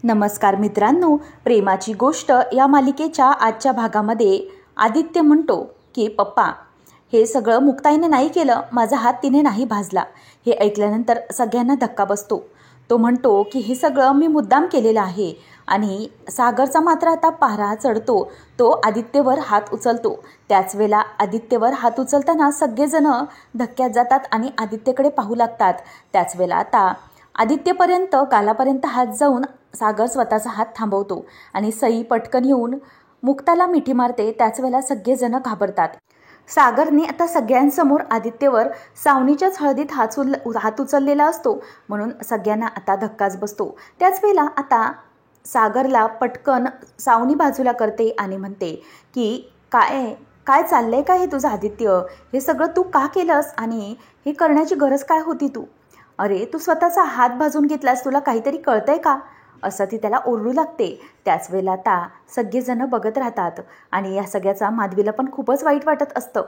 नमस्कार मित्रांनो, प्रेमाची गोष्ट या मालिकेच्या आजच्या भागामध्ये आदित्य म्हणतो की पप्पा, हे सगळं मुक्ताईने नाही केलं, माझा हात तिने नाही भाजला. हे ऐकल्यानंतर सगळ्यांना धक्का बसतो. तो म्हणतो की हे सगळं मी मुद्दाम केलेलं आहे. आणि सागरचा मात्र आता पारा चढतो. तो आदित्यवर हात उचलतो. त्याच वेळेला आदित्यवर हात उचलताना सगळेजण धक्क्यात जातात आणि आदित्यकडे पाहू लागतात. त्याच वेळेला आता आदित्यपर्यंत गालापर्यंत हात जाऊन सागर स्वतःचा हात थांबवतो आणि सई पटकन येऊन मुक्ताला मिठी मारते. त्याच वेळेला सगळेजण घाबरतात. सागरने आता सगळ्यांसमोर आदित्यवर सावनीच्याच हळदीत हात उचललेला असतो, म्हणून सगळ्यांना आता धक्काच बसतो. त्याच वेळेला आता सागरला पटकन सावनी बाजूला करते आणि म्हणते की काय काय चाललंय का हे तुझं आदित्य? हे सगळं तू का केलंस आणि हे करण्याची गरज काय होती? अरे तू स्वतःचा हात भाजून घेतलास, तुला काहीतरी कळतंय का? असं ती त्याला ओरडू लागते. त्याच वेळेला आता सगळेजण बघत राहतात आणि या सगळ्याचा माधवीला पण खूपच वाईट वाटत असतं.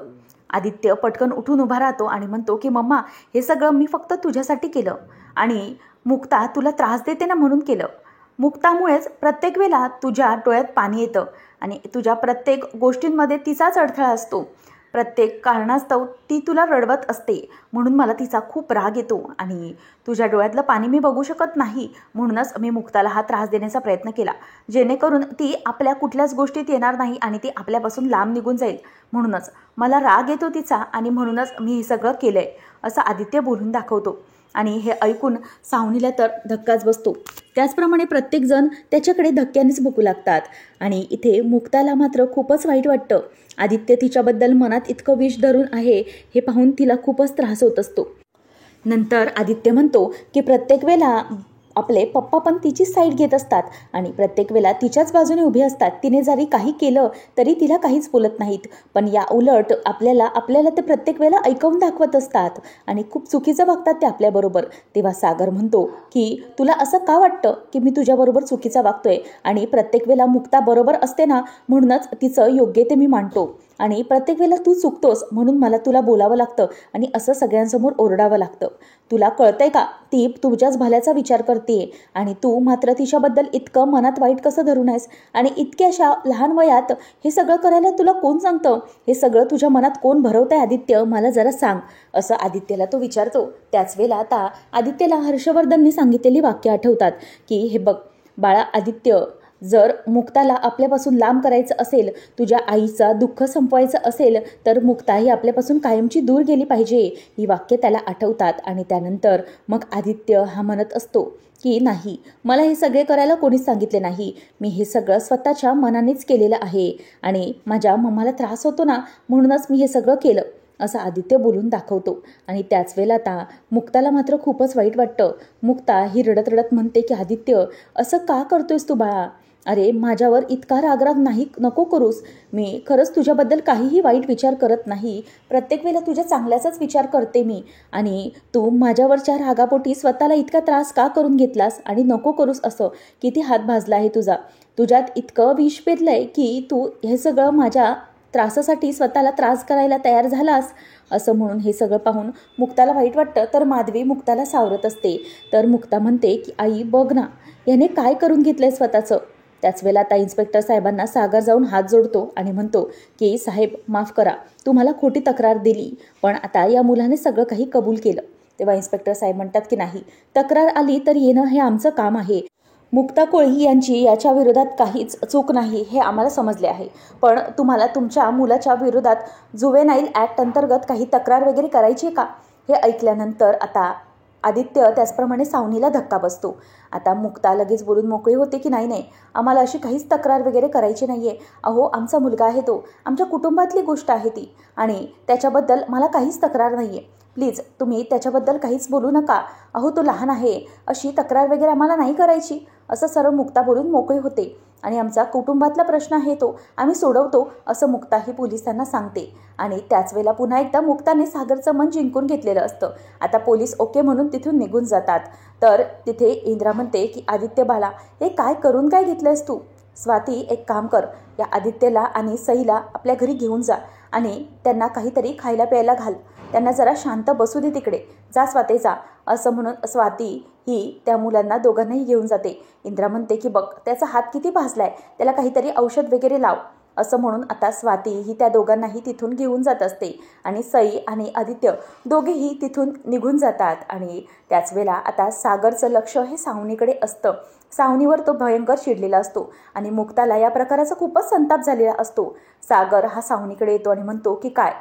आदित्य पटकन उठून उभा राहतो आणि म्हणतो की मम्मा, हे सगळं मी फक्त तुझ्यासाठी केलं आणि मुक्ता तुला त्रास देते ना म्हणून केलं. मुक्तामुळेच प्रत्येक वेळेला तुझ्या डोळ्यात पाणी येतं आणि तुझ्या प्रत्येक गोष्टींमध्ये तिचाच अडथळा असतो. प्रत्येक कारणास्तव ती तुला रडवत असते, म्हणून मला तिचा खूप राग येतो आणि तुझ्या डोळ्यातलं पाणी मी बघू शकत नाही, म्हणूनच मी मुक्ताला हा त्रास देण्याचा प्रयत्न केला, जेणेकरून ती आपल्या कुठल्याच गोष्टीत येणार नाही आणि ती आपल्यापासून लांब निघून जाईल. म्हणूनच मला राग येतो तिचा आणि म्हणूनच मी हे सगळं केलं आहे, असं आदित्य बोलून दाखवतो. आणि हे ऐकून सावनीला तर धक्काच बसतो. त्याचप्रमाणे प्रत्येकजण त्याच्याकडे धक्क्यानेच बघू लागतात आणि इथे मुक्ताला मात्र खूपच वाईट वाटतं. आदित्य तिच्याबद्दल मनात इतकं विष धरून आहे हे पाहून तिला खूपच त्रास होत असतो. नंतर आदित्य म्हणतो की प्रत्येक वेळेला आपले पप्पा पण तिचीच साईड घेत असतात आणि प्रत्येक वेळेला तिच्याच बाजूने उभे असतात. तिने जरी काही केलं तरी तिला काहीच बोलत नाहीत, पण या उलट आपल्याला ते प्रत्येक वेळेला ऐकवून दाखवत असतात आणि खूप चुकीचं वागतात ते आपल्याबरोबर. तेव्हा सागर म्हणतो की तुला असं का वाटतं की मी तुझ्याबरोबर चुकीचा वागतोय? आणि प्रत्येक वेळेला मुक्ता बरोबर असते ना, म्हणूनच तिचं योग्य ते मी मांडतो आणि प्रत्येक वेळेला तू चुकतोस म्हणून मला तुला बोलावं लागतं आणि असं सगळ्यांसमोर ओरडावं लागतं. तुला कळतंय का? ती तुझ्याच भल्याचा विचार करते आणि तू मात्र तिच्याबद्दल इतकं मनात वाईट कसं धरून आहेस? आणि इतक्याशा लहान वयात हे सगळं करायला तुला कोण सांगतं? हे सगळं तुझ्या मनात कोण भरवतंय आदित्य? मला जरा सांग, असं आदित्यला तो विचारतो. त्याच वेळेला आता आदित्यला हर्षवर्धनने सांगितलेली वाक्य आठवतात की हे बघ बाळा आदित्य, जर मुक्ताला आपल्यापासून लांब करायचं असेल, तुझ्या आईचा दुःख संपवायचं असेल, तर मुक्ता ही आपल्यापासून कायमची दूर गेली पाहिजे. ही वाक्य त्याला आठवतात आणि त्यानंतर मग आदित्य हा म्हणत असतो की नाही, मला हे सगळे करायला कोणीच सांगितले नाही, मी हे सगळं स्वतःच्या मनानेच केलेलं आहे आणि माझ्या मम्माला त्रास होतो ना, म्हणूनच मी हे सगळं केलं, असं आदित्य बोलून दाखवतो. आणि त्याच वेळेला आता मुक्ताला मात्र खूपच वाईट वाटतं. मुक्ता ही रडत रडत म्हणते की आदित्य, असं का करतोयस तू बाळा? अरे माझ्यावर इतका रागराग नाही, नको करूस. मी खरंच तुझ्याबद्दल काहीही वाईट विचार करत नाही, प्रत्येक वेळेला तुझ्या चांगल्याचाच विचार करते मी. आणि तू माझ्यावरच्या रागापोटी स्वतःला इतका त्रास का करून घेतलास? आणि नको करूस असं. किती हात भाजला आहे तुझा, तुझ्यात इतकं विष पेरलंय की तू हे सगळं माझ्या त्रासासाठी स्वतःला त्रास करायला तयार झालास, असं म्हणून हे सगळं पाहून मुक्ताला वाईट वाटतं. तर माधवी मुक्ताला सावरत असते. तर मुक्ता म्हणते की आई बघ ना, याने काय करून घेतलंय स्वतःचं. त्याच वेळेला आता इन्स्पेक्टर साहेबांना सागर जाऊन हात जोडतो आणि म्हणतो की साहेब माफ करा, तुम्हाला खोटी तक्रार दिली, पण आता या मुलाने सगळं काही कबूल केलं. तेव्हा इन्स्पेक्टर साहेब म्हणतात की नाही, तक्रार आली तर येणं हे आमचं काम आहे. मुक्ता कोळी यांची याच्या विरोधात काहीच चूक नाही हे आम्हाला समजले आहे, पण तुम्हाला तुमच्या मुलाच्या विरोधात जुवेनाईल ॲक्ट अंतर्गत काही तक्रार वगैरे करायची आहे का? हे ऐकल्यानंतर आता आदित्य त्याचप्रमाणे सावनीला धक्का बसतो. आता मुक्ता लगेच बोलून मोकळी होते की नाही, आम्हाला अशी काहीच तक्रार वगैरे करायची नाही आहे. अहो आमचा मुलगा आहे, तो आमच्या कुटुंबातली गोष्ट आहे ती, आणि त्याच्याबद्दल मला काहीच तक्रार नाही आहे. प्लीज तुम्ही त्याच्याबद्दल काहीच बोलू नका. अहो तो लहान आहे, अशी तक्रार वगैरे आम्हाला नाही करायची, असं सर्व मुक्ता बोलून मोकळी होते. आणि आमचा कुटुंबातला प्रश्न आहे तो आम्ही सोडवतो, असं मुक्ताही पोलिसांना सांगते. आणि त्याच वेळेला पुन्हा एकदा मुक्ताने सागरचं मन जिंकून घेतलेलं असतं. आता पोलीस ओके म्हणून तिथून निघून जातात. तर तिथे इंद्रा म्हणते की आदित्य बाळा, हे काय करून काय घेतलंयस तू? स्वाती एक काम कर, या आदित्यला आणि सईला आपल्या घरी घेऊन जा आणि त्यांना काहीतरी खायला प्यायला घाल, त्यांना जरा शांत बसू दे तिकडे, जा स्वाती जा, असं म्हणून स्वाती ही त्या मुलांना दोघांनाही घेऊन जाते. इंद्रा म्हणते की बघ त्याचा हात किती भाजलाय, त्याला काहीतरी औषध वगैरे लाव, असं म्हणून आता स्वाती ही त्या दोघांनाही तिथून घेऊन जात असते. आणि सई आणि आदित्य दोघेही तिथून निघून जातात. आणि त्याच वेळेला आता सागरचं लक्ष हे सावनीकडे असतं. सावनीवर तो भयंकर चिडलेला असतो आणि मुक्ताला या प्रकाराचा खूपच संताप झालेला असतो. सागर हा सावनीकडे येतो आणि म्हणतो की काय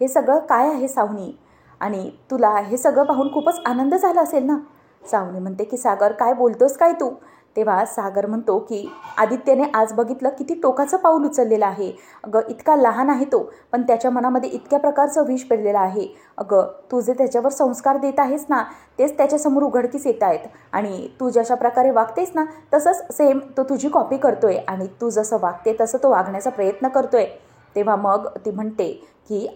हे सगळं काय आहे सावनी, आणि तुला हे सगळं पाहून खूपच आनंद झाला असेल ना. सावनी म्हणते की सागर काय बोलतोस काय तू. तेव्हा सागर म्हणतो की आदित्यने आज बघितलं किती टोकाचं पाऊल उचललेलं आहे. अगं इतका लहान आहे तो, पण त्याच्या मनामध्ये इतक्या प्रकारचं विष पेरलेलं आहे. अगं तू जे त्याच्यावर संस्कार देत आहेस ना, तेच त्याच्यासमोर उघडकीस येत आहेत. आणि तू जशा प्रकारे वागतेस ना, तसंच सेम तो तुझी कॉपी करतोय आणि तू जसं वागते तसं तो वागण्याचा प्रयत्न करतोय. तेव्हा मग ती म्हणते की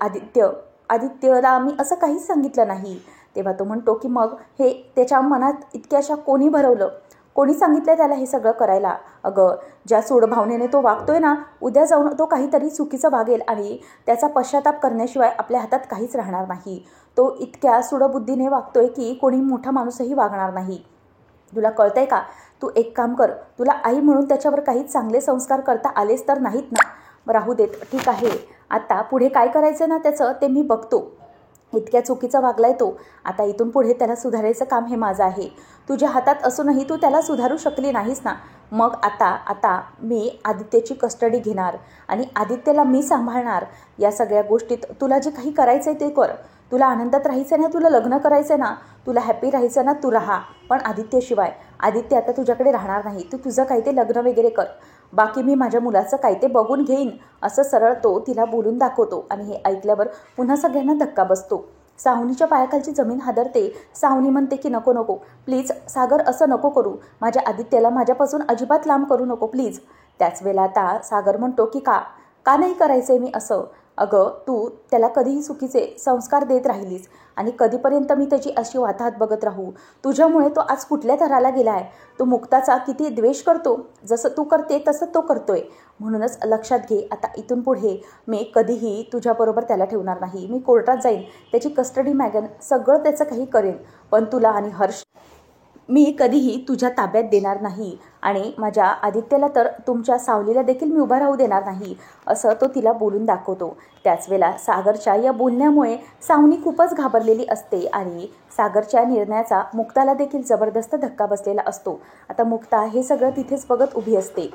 आदित्यला मी असं काहीच सांगितलं नाही. तेव्हा तो म्हणतो की मग हे त्याच्या मनात इतक्याशा कोणी भरवलं, कोणी सांगितलं त्याला हे सगळं करायला. अगं ज्या सूडभावनेने तो वागतोय ना, उद्या जाऊन तो काहीतरी चुकीचं वागेल आणि त्याचा पश्चाताप करण्याशिवाय आपल्या हातात काहीच राहणार नाही. तो इतक्या सूडबुद्धीने वागतोय की कोणी मोठा माणूसही वागणार नाही. तुला कळतंय का, तू एक काम कर, तुला आई म्हणून त्याच्यावर काही चांगले संस्कार करता आलेच तर नाहीत ना. राहू देत, ठीक आहे, आता पुढे काय करायचं ना त्याचं ते मी बघतो. इतक्या चुकीचा वागलाय तो, आता इथून पुढे त्याला सुधारायचं काम हे माझं आहे. तुझ्या हातात असूनही तू त्याला सुधारू शकली नाहीस ना. मग आता मी आदित्यची कस्टडी घेणार आणि आदित्यला मी सांभाळणार. या सगळ्या गोष्टीत तुला जे काही करायचं आहे ते कर. तुला आनंदात राहायचं ना, तुला लग्न करायचं ना, तुला हॅपी राहायचं ना, तू राहा, पण आदित्यशिवाय. आदित्य आता तुझ्याकडे राहणार नाही, तू तुझं काही ते लग्न वगैरे कर, बाकी मी माझ्या मुलाचं काय ते बघून घेईन, असं सरळ तो तिला बोलून दाखवतो. आणि हे ऐकल्यावर पुन्हा सगळ्यांना धक्का बसतो. सावनीच्या पायाखालची जमीन हादरते. सावनी म्हणते की नको नको, प्लीज सागर असं नको करू, माझ्या आदित्यला माझ्यापासून अजिबात लांब करू नको प्लीज. त्याच वेळेला आता सागर म्हणतो की का नाही करायचं मी असं. अगं तू त्याला कधीही चुकीचे संस्कार देत राहिलीस आणि कधीपर्यंत मी त्याची अशी वाताहत बघत राहू. तुझ्यामुळे तो आज कुठल्या थराला गेला आहे. तो मुक्ताचा किती द्वेष करतो, जसं तू करते तसं तो करतोय. म्हणूनच लक्षात घे, आता इथून पुढे मी कधीही तुझ्याबरोबर त्याला ठेवणार नाही. मी कोर्टात जाईन, त्याची कस्टडी मागेन, सगळं त्याचं काही करेन, पण तुला आणि हर्ष मी कधीही तुझ्या ताब्यात देणार नाही. आणि माझ्या आदित्यला तर तुमच्या सावलीला देखील मी उभा राहू देणार नाही, असं तो तिला बोलून दाखवतो. त्याच वेळेला सागरच्या या बोलण्यामुळे सावनी खूपच घाबरलेली असते आणि सागरच्या निर्णयाचा मुक्ताला देखील जबरदस्त धक्का बसलेला असतो. आता मुक्ता हे सगळं तिथेच बघत उभी असते.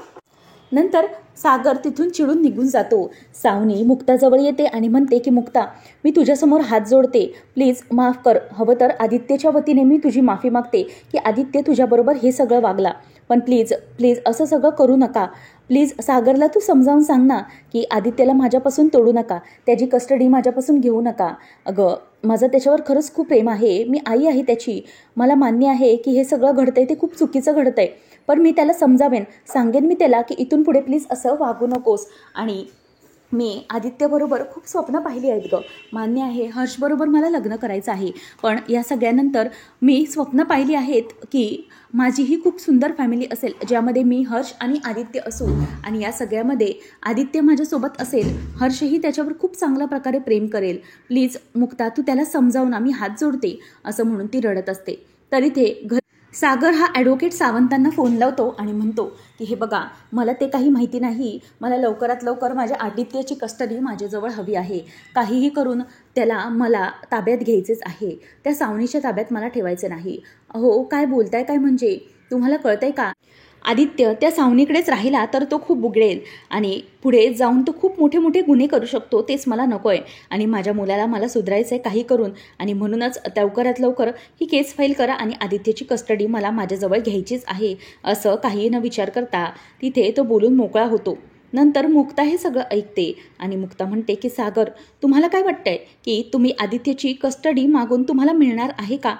नंतर सागर तिथून चिडून निघून जातो. सावनी मुक्ताजवळ येते आणि म्हणते की मुक्ता, मी तुझ्यासमोर हात जोडते, प्लीज माफ कर. हवं तर आदित्यच्या वतीने मी तुझी माफी मागते की आदित्य तुझ्याबरोबर हे सगळं वागला, पण प्लीज प्लीज असं सगळं करू नका. प्लीज सागरला तू समजावून सांग ना की आदित्यला माझ्यापासून तोडू नका, त्याची कस्टडी माझ्यापासून घेऊ नका. अगं माझं त्याच्यावर खरंच खूप प्रेम आहे, मी आई आहे त्याची. मला मान्य आहे की हे सगळं घडतंय ते खूप चुकीचं घडतंय, पण मी त्याला समजावेन, सांगेन मी त्याला की इथून पुढे प्लीज असं वागू नकोस. आणि मी आदित्यबरोबर खूप स्वप्न पाहिली आहेत गं, मान्य आहे हर्षबरोबर मला लग्न करायचं आहे, पण या सगळ्यानंतर मी स्वप्न पाहिली आहेत की माझीही खूप सुंदर फॅमिली असेल, ज्यामध्ये मी हर्ष आणि आदित्य असू, आणि या सगळ्यामध्ये आदित्य माझ्यासोबत असेल, हर्षही त्याच्यावर खूप चांगल्या प्रकारे प्रेम करेल. प्लीज मुक्ता तू त्याला समजावू ना, मी हात जोडते, असं म्हणून ती रडत असते. तरी ते सागर हा ॲडव्होकेट सावंतांना फोन लावतो आणि म्हणतो की हे बघा, मला ते काही माहिती नाही, मला लवकरात लवकर माझ्या आदित्यची कस्टडी माझ्याजवळ हवी आहे. काहीही करून त्याला मला ताब्यात घ्यायचेच आहे, त्या सावनीच्या ताब्यात मला ठेवायचे नाही. अहो काय बोलताय काय, म्हणजे तुम्हाला कळतंय का, आदित्य त्या सावनीकडेच राहिला तर तो खूप बिघडेल आणि पुढे जाऊन तो खूप मोठे मोठे गुन्हे करू शकतो, तेच मला नको आहे. आणि माझ्या मुलाला मला सुधारायचं आहे काही करून, आणि म्हणूनच लवकरात लवकर ही केस फाईल करा आणि आदित्यची कस्टडी मला माझ्याजवळ घ्यायचीच आहे, असं काही न विचार करता तिथे तो बोलून मोकळा होतो. नंतर मुक्ता हे सगळं ऐकते आणि मुक्ता म्हणते की सागर, तुम्हाला काय वाटतंय की तुम्ही आदित्यची कस्टडी मागून तुम्हाला मिळणार आहे का.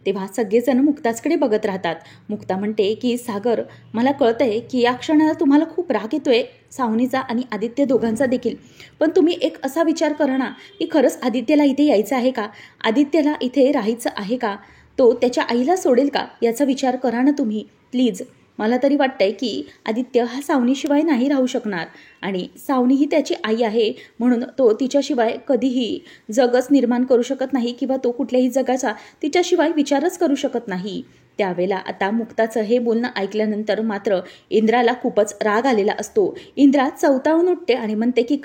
तेव्हा सगळेजण मुक्ताचकडे बघत राहतात. मुक्ता म्हणते की सागर, मला कळतंय की या क्षणाला तुम्हाला खूप राग येतोय सावनीचा आणि आदित्य दोघांचा देखील, पण तुम्ही एक असा विचार करा ना की खरंच आदित्यला इथे यायचं आहे का, आदित्यला इथे राहायचं आहे का, तो त्याच्या आईला सोडेल का, याचा विचार करा ना तुम्ही प्लीज. मला तरी वाटतंय की आदित्य हा सावनीशिवाय नाही राहू शकणार आणि सावनी ही त्याची आई आहे म्हणून तो तिच्याशिवाय कधीही जगच निर्माण करू शकत नाही किंवा तो कुठल्याही जगाचा तिच्याशिवाय विचारच करू शकत नाही. त्यावेळेला आता मुक्ताचं हे बोलणं ऐकल्यानंतर मात्र इंद्राला खूपच राग आलेला असतो. इंद्रा चवताळून उठते आणि म्हणते की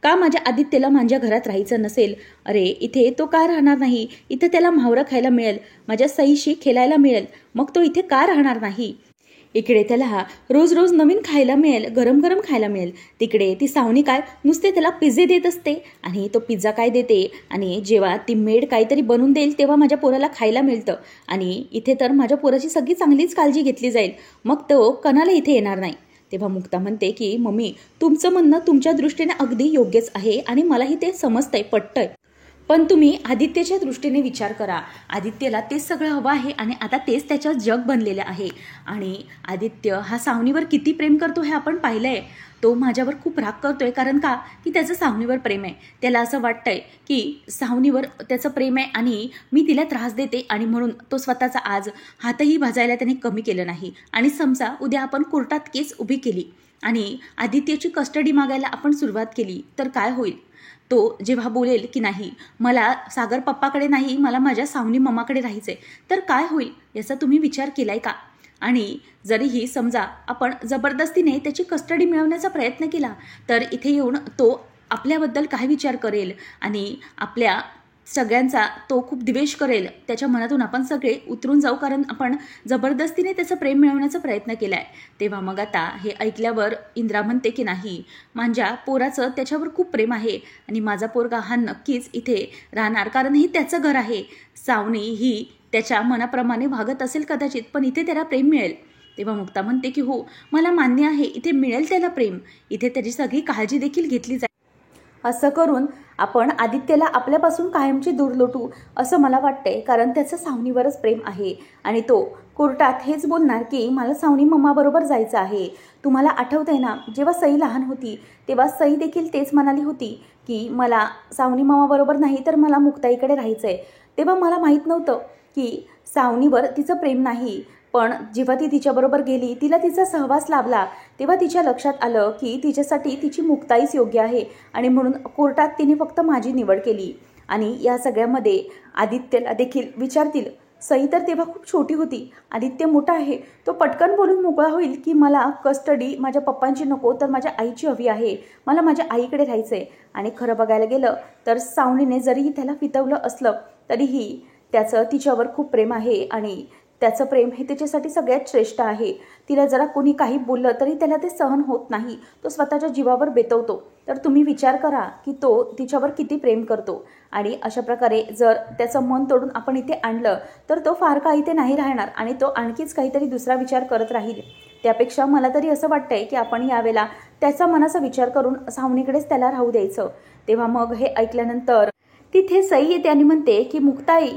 का माझ्या आदित्यला माझ्या घरात राहायचं नसेल? अरे इथे तो का राहणार नाही? इथे त्याला म्हावरं खायला मिळेल, माझ्या सईशी खेळायला मिळेल, मग तो इथे का राहणार नाही? इकडे त्याला रोज रोज नवीन खायला मिळेल, गरम गरम खायला मिळेल. तिकडे ती सावनी काय नुसते त्याला पिझ्झे देत असते आणि तो पिझ्झा काय देते आणि जेव्हा ती मेड काहीतरी बनवून देईल तेव्हा माझ्या पोराला खायला मिळतं आणि इथे तर माझ्या पोराची सगळी चांगलीच काळजी घेतली जाईल, मग तो कणाला इथे येणार नाही. तेव्हा मुक्ता म्हणते की मम्मी तुमचं म्हणणं तुमच्या दृष्टीने अगदी योग्यच आहे आणि मलाही ते समजतंय, पटतंय, पण तुम्ही आदित्यच्या दृष्टीने विचार करा. आदित्यला तेच सगळं हवं आहे आणि आता तेच त्याचं जग बनलेलं आहे आणि आदित्य हा सावनीवर किती प्रेम करतो हे आपण पाहिलंय. तो माझ्यावर खूप राग करतोय कारण का की त्याचं सावनीवर प्रेम आहे. त्याला असं वाटतंय की सावनीवर त्याचं प्रेम आहे आणि मी तिला त्रास देते आणि म्हणून तो स्वतःचा आज हातही भाजायला त्याने कमी केलं नाही. आणि समजा उद्या आपण कोर्टात केस उभी केली आणि आदित्यची कस्टडी मागायला आपण सुरुवात केली तर काय होईल? तो जेव्हा बोलेल की नाही मला सागर पप्पाकडे नाही, मला माझ्या सावनी मम्माकडे राहायचंय, तर काय होईल याचा तुम्ही विचार केलाय का? आणि जरीही समजा आपण जबरदस्तीने त्याची कस्टडी मिळवण्याचा प्रयत्न केला तर इथे येऊन तो आपल्याबद्दल काय विचार करेल आणि आपल्या सगळ्यांचा तो खूप द्वेष करेल. त्याच्या मनातून आपण सगळे उतरून जाऊ कारण आपण जबरदस्तीने त्याचं प्रेम मिळवण्याचा प्रयत्न केलाय. तेव्हा मग आता हे ऐकल्यावर इंद्रा म्हणते की नाही माझ्या पोराचं त्याच्यावर खूप प्रेम आहे आणि माझा पोरगा हा नक्कीच इथे राहणार कारण हे त्याचं घर आहे. सावनी ही त्याच्या मनाप्रमाणे वागत असेल कदाचित पण इथे त्याला प्रेम मिळेल. तेव्हा मुक्ता म्हणते की हो मला मान्य आहे इथे मिळेल त्याला प्रेम, इथे त्याची सगळी काळजी देखील घेतली जाईल. असं करून आपण आदित्यला आपल्यापासून कायमची दूर लोटू असं मला वाटतंय कारण त्याचं सावनीवरच प्रेम आहे आणि तो कोर्टात हेच बोलणार की मला सावनी मम्माबरोबर जायचं आहे. तुम्हाला आठवतंय ना जेव्हा सई लहान होती तेव्हा सई देखील तेच म्हणाली होती की मला सावनी मम्माबरोबर नाही तर मला मुक्ताईकडे राहायचंय. तेव्हा मला माहीत नव्हतं की सावनीवर तिचं प्रेम नाही, पण जेव्हा ती तिच्याबरोबर गेली तिला तिचा सहवास लाभला तेव्हा तिच्या लक्षात आलं की तिच्यासाठी तिची मुक्ताईच योग्य आहे आणि म्हणून कोर्टात तिने फक्त माझी निवड केली. आणि या सगळ्यामध्ये आदित्यला देखील विचारतील. सई तर तेव्हा खूप छोटी होती, आदित्य मोठा आहे, तो पटकन बोलून मोकळा होईल की मला कस्टडी माझ्या पप्पांची नको तर माझ्या आईची हवी आहे, मला माझ्या आईकडे राहायचंय. आणि खरं बघायला गेलं तर सावनीने जरीही त्याला फितवलं असलं तरीही त्याचं तिच्यावर खूप प्रेम आहे आणि त्याचं प्रेम हे त्याच्यासाठी सगळ्यात श्रेष्ठ आहे. तिला जरा कोणी काही बोललं तरी त्याला ते सहन होत नाही, तो स्वतःच्या जीवावर बेतवतो. तर तुम्ही विचार करा की तो तिच्यावर किती प्रेम करतो आणि अशा प्रकारे जर त्याचं मन तोडून आपण इथे आणलं तर तो फार काळ इथे नाही राहणार आणि तो आणखीच काहीतरी दुसरा विचार करत राहील. त्यापेक्षा मला तरी असं वाटतंय की आपण यावेळेला त्याचा मनाचा विचार करून सावनीकडेच त्याला राहू द्यायचं. तेव्हा मग हे ऐकल्यानंतर तिथे सई येते आणि म्हणते की मुक्ताई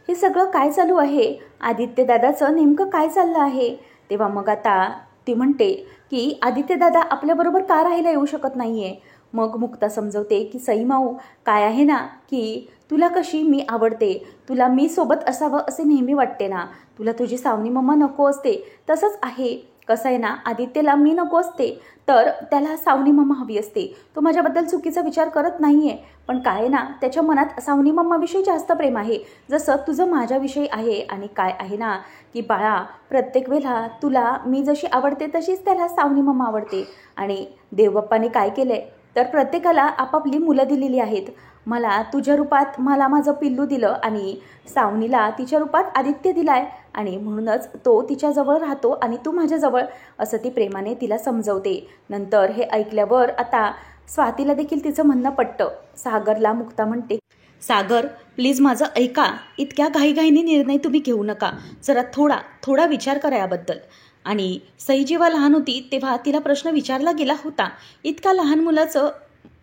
हे सगळं काय चालू आहे? आदित्य दादाचं नेमकं काय चाललं आहे? तेव्हा मग आता ती म्हणते की आदित्य दादा आपल्याबरोबर का राहायला येऊ शकत नाहीये? मग मुक्ता समजवते की सई माऊ काय आहे ना की तुला कशी मी आवडते, तुला मी सोबत असावं असे नेहमी वाटते ना, तुला तुझी सावनी मम्मा नको असते तसंच आहे. कसं आहे ना आदित्यला मी नको असते तर त्याला सावनी मम्मा हवी असते. तो माझ्याबद्दल चुकीचा विचार करत नाहीये, पण काय ना त्याच्या मनात सावनी मम्माविषयी जास्त प्रेम आहे जसं तुझं माझ्याविषयी आहे. आणि काय आहे ना की बाळा प्रत्येक वेळेला तुला मी जशी आवडते तशीच त्याला सावनी मम्मा आवडते. आणि देवबाप्पाने काय केलंय तर प्रत्येकाला आपापली मुलं दिलेली आहेत. मला तुझ्या रूपात मला माझं पिल्लू दिलं आणि सावनीला तिच्या रूपात आदित्य दिलाय आणि म्हणूनच तो तिच्याजवळ राहतो आणि तू माझ्याजवळ असं ती प्रेमाने तिला समजवते. नंतर हे ऐकल्यावर आता स्वातीला देखील तिचं म्हणणं पटतं. सागरला मुक्ता म्हणते सागर प्लीज माझं ऐका, इतक्या घाईघाईने निर्णय तुम्ही घेऊ नका, जरा थोडा विचार करा याबद्दल. आणि सई जेव्हा लहान होती तेव्हा तिला प्रश्न विचारला गेला होता, इतका लहान मुलाचं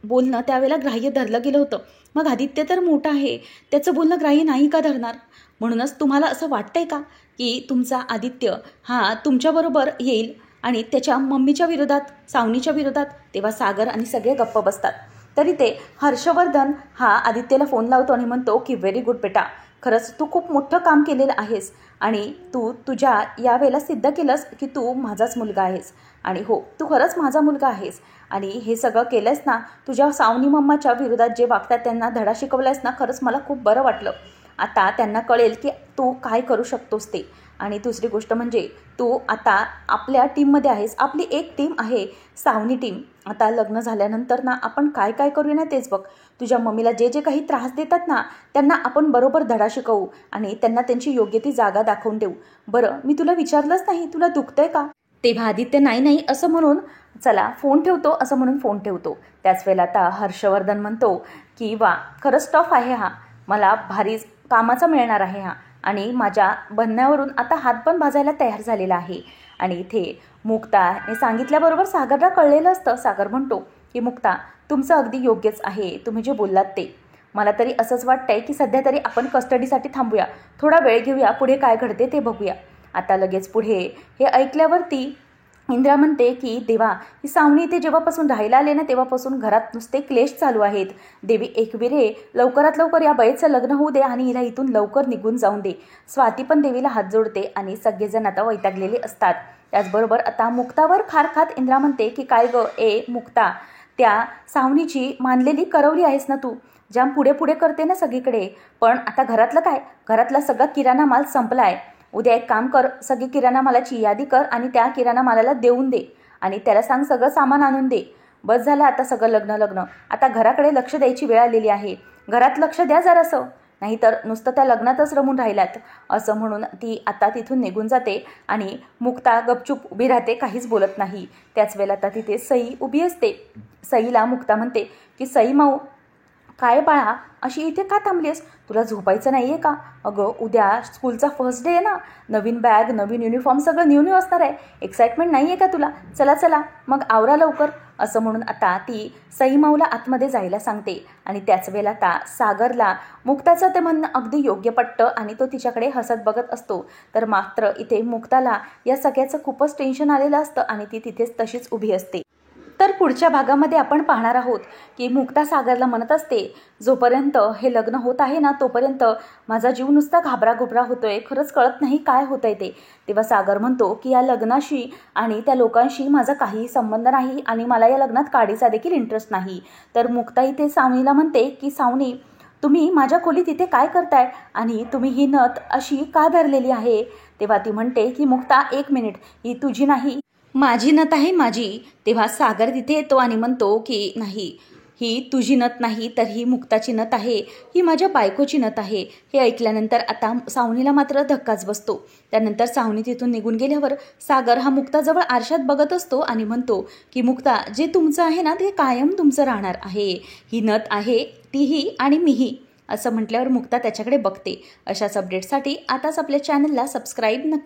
बोलणं त्यावेळेला ग्राह्य धरलं गेलं होतं. मग आदित्य तर मोठा आहे, त्याचं बोलणं ग्राह्य नाही का धरणार? म्हणूनच तुम्हाला असं वाटतंय का की तुमचा आदित्य हा तुमच्याबरोबर येईल आणि त्याच्या मम्मीच्या विरोधात सावनीच्या विरोधात? तेव्हा सागर आणि सगळे गप्प बसतात. तरी ते हर्षवर्धन हा आदित्यला फोन लावतो आणि म्हणतो की व्हेरी गुड बेटा, खरंच तू खूप मोठं काम केलेलं आहेस आणि तू तुझ्या यावेळेला सिद्ध केलंस की तू माझाच मुलगा आहेस आणि हो तू खरंच माझा मुलगा आहेस आणि हे सगळं केलंस ना, तुझ्या सावनी मम्माच्या विरोधात जे वागतात त्यांना धडा शिकवलायस ना, खरंच मला खूप बरं वाटलं. आता त्यांना कळेल की तू काय करू शकतोस ते. आणि दुसरी गोष्ट म्हणजे तू आता आपल्या टीममध्ये आहेस. आपली एक टीम आहे सावनी टीम. आता लग्न झाल्यानंतर ना आपण काय काय करूया ना तेच बघ. तुझ्या मम्मीला जे जे काही त्रास देतात ना त्यांना आपण बरोबर धडा शिकवू आणि त्यांना त्यांची योग्य ती जागा दाखवून देऊ. बरं मी तुला विचारलंच नाही, तुला दुखतंय का? तेव्हा आदित्य नाही नाही असं म्हणून चला फोन ठेवतो असं म्हणून फोन ठेवतो. त्याच वेळेला आता हर्षवर्धन म्हणतो की वा खरंच टफ आहे हा, मला भारीच कामाचा मिळणार आहे हा आणि माझ्या बनण्यावरून आता हात पण भाजायला तयार झालेला आहे. आणि इथे मुक्ताने सांगितल्याबरोबर सागरला कळलेलं असतं. सागर म्हणतो की मुक्ता तुमचं अगदी योग्यच आहे, तुम्ही जे बोललात ते. मला तरी असंच वाटतंय की सध्या तरी आपण कस्टडीसाठी थांबूया, थोडा वेळ घेऊया, पुढे काय घडते ते बघूया. आता लगेच पुढे हे ऐकल्यावरती इंद्रा म्हणते की देवा ही सावनी इथे जेव्हापासून राहायला आले ना तेव्हापासून घरात नुसते क्लेश चालू आहेत. देवी एकविरे लवकरात लवकर या बाईचं लग्न होऊ दे आणि हिला इथून लवकर निघून जाऊन दे. स्वाती पण देवीला हात जोडते आणि सगळेजण आता वैतागलेले असतात. त्याचबरोबर आता मुक्तावर खार खात इंद्रा म्हणते की काय ग ए मुक्ता, त्या सावनीची मानलेली करवली आहेस ना तू, जाम पुढे पुढे करते ना सगळीकडे. पण आता घरातलं काय, घरातला सगळा किराणा माल संपलाय. उद्या एक काम कर, सगळी किराणा मालाची यादी कर आणि त्या किराणा मालाला देऊन दे आणि त्याला सांग सगळं सामान आणून दे. बस झालं आता सगळं लग्न. आता घराकडे लक्ष द्यायची वेळ आलेली आहे. घरात लक्ष द्या जरासं, नाहीतर नुसतं त्या लग्नातच रमून राहिलात. असं म्हणून ती आता तिथून निघून जाते आणि मुक्ता गपचूप उभी राहते, काहीच बोलत नाही. त्याच वेळेला आता तिथे सई उभी असते. सईला मुक्ता म्हणते की सई माऊ काय बाळा अशी इथे का थांबलीस, तुला झोपायचं नाही आहे का? अगं उद्या स्कूलचा फर्स्ट डे आहे ना, नवीन बॅग नवीन युनिफॉर्म सगळं न्यू असणार आहे. एक्साइटमेंट नाही आहे का तुला? चला मग आवरा लवकर. असं म्हणून आता ती सई माऊला आतमध्ये जायला सांगते. आणि त्याच वेळेला आता सागरला मुक्ताचं ते म्हणणं अगदी योग्य पटतं आणि तो तिच्याकडे हसत बघत असतो. तर मात्र इथे मुक्ताला या सगळ्याचं खूपच टेन्शन आलेलं असतं आणि ती तिथेच तशीच उभी असते. तर पुढच्या भागामध्ये आपण पाहणार आहोत की मुक्ता सागरला म्हणत असते जोपर्यंत हे लग्न होत आहे ना तोपर्यंत माझा जीव नुसता घाबराघोबरा होतोय, खरंच कळत नाही काय होतंय ते. तेव्हा सागर म्हणतो की या लग्नाशी आणि त्या लोकांशी माझा काहीही संबंध नाही आणि मला या लग्नात काडीचा देखील इंटरेस्ट नाही. तर मुक्ता इथे सावनीला म्हणते की सावनी तुम्ही माझ्या खोलीत इथे काय करताय आणि तुम्ही ही नथ अशी का धरलेली आहे? तेव्हा ती म्हणते की मुक्ता एक मिनिट, ही तुझी नाही माझी नथ आहे माझी. तेव्हा सागर तिथे येतो आणि म्हणतो की नाही ही तुझी नथ नाही तर ही मुक्ताची नथ आहे, ही माझ्या बायकोची नथ आहे. हे ऐकल्यानंतर आता सावनीला मात्र धक्काच बसतो. त्यानंतर सावनी तिथून निघून गेल्यावर सागर हा मुक्ताजवळ आरशात बघत असतो आणि म्हणतो की मुक्ता जे तुमचं आहे ना ते कायम तुमचं राहणार आहे. ही नथ आहे तीही आणि मीही. असं म्हटल्यावर मुक्ता त्याच्याकडे बघते. अशाच अपडेटसाठी आताच आपल्या चॅनलला सबस्क्राईब नक्की